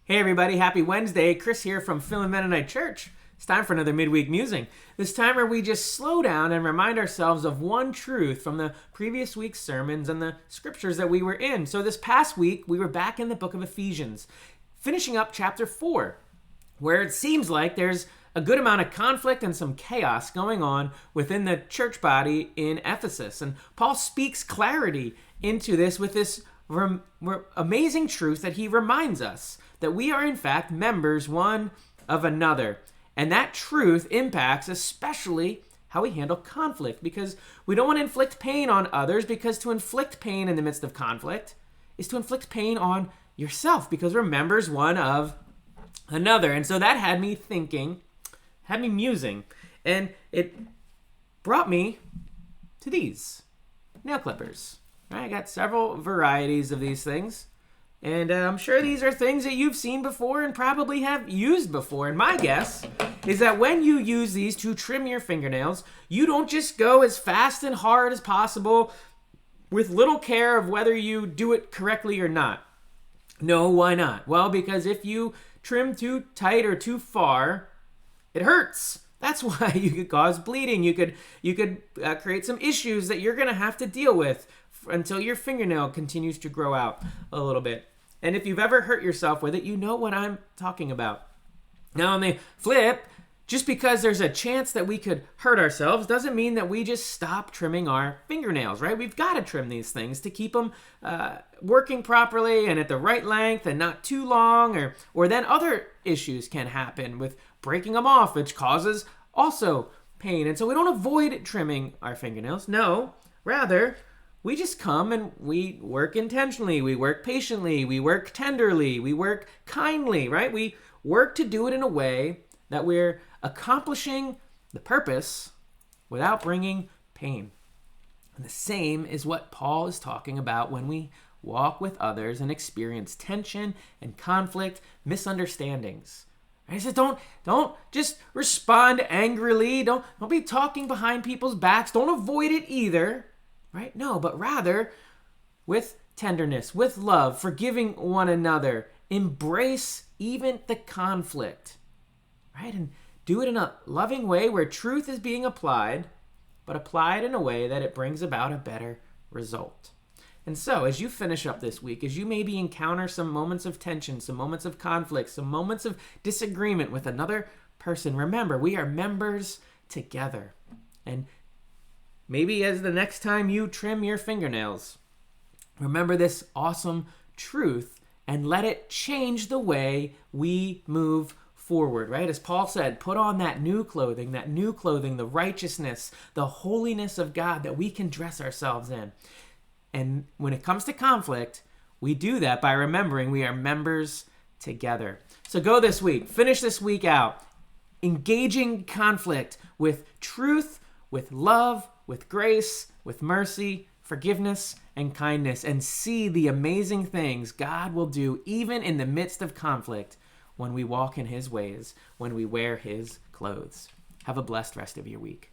Hey everybody, happy Wednesday. Chris here from Film and Mennonite Church. It's time for another Midweek Musing. This time where we just slow down and remind ourselves of one truth from the previous week's sermons and the scriptures that we were in. So this past week, we were back in the book of Ephesians, finishing up chapter 4, where it seems like there's a good amount of conflict and some chaos going on within the church body in Ephesus. And Paul speaks clarity into this with this amazing truth that he reminds us that we are in fact members one of another. And that truth impacts especially how we handle conflict, because we don't want to inflict pain on others, because to inflict pain in the midst of conflict is to inflict pain on yourself, because we're members one of another. And so that had me thinking, had me musing, and it brought me to these nail clippers. I got several varieties of these things, and I'm sure these are things that you've seen before and probably have used before. And my guess is that when you use these to trim your fingernails, you don't just go as fast and hard as possible with little care of whether you do it correctly or not. No, why not? Well, because if you trim too tight or too far, it hurts. That's why you could cause bleeding. You could create some issues that you're going to have to deal with until your fingernail continues to grow out a little bit. And if you've ever hurt yourself with it, you know what I'm talking about. Now on the flip, just because there's a chance that we could hurt ourselves doesn't mean that we just stop trimming our fingernails, right? We've got to trim these things to keep them working properly and at the right length and not too long, or then other issues can happen with breaking them off, which causes also pain. And so we don't avoid trimming our fingernails. No, rather, we just come and we work intentionally, we work patiently, we work tenderly, we work kindly, right? We work to do it in a way that we're accomplishing the purpose without bringing pain. And the same is what Paul is talking about when we walk with others and experience tension and conflict, misunderstandings. He says, don't just respond angrily. Don't be talking behind people's backs. Don't avoid it either. Right? No, but rather with tenderness, with love, forgiving one another, embrace even the conflict, right? And do it in a loving way where truth is being applied, but applied in a way that it brings about a better result. And so as you finish up this week, as you maybe encounter some moments of tension, some moments of conflict, some moments of disagreement with another person, remember, we are members together. And maybe as the next time you trim your fingernails, remember this awesome truth and let it change the way we move forward, right? As Paul said, put on that new clothing, the righteousness, the holiness of God that we can dress ourselves in. And when it comes to conflict, we do that by remembering we are members together. So go this week, finish this week out, engaging conflict with truth, with love, with grace, with mercy, forgiveness, and kindness, and see the amazing things God will do even in the midst of conflict when we walk in his ways, when we wear his clothes. Have a blessed rest of your week.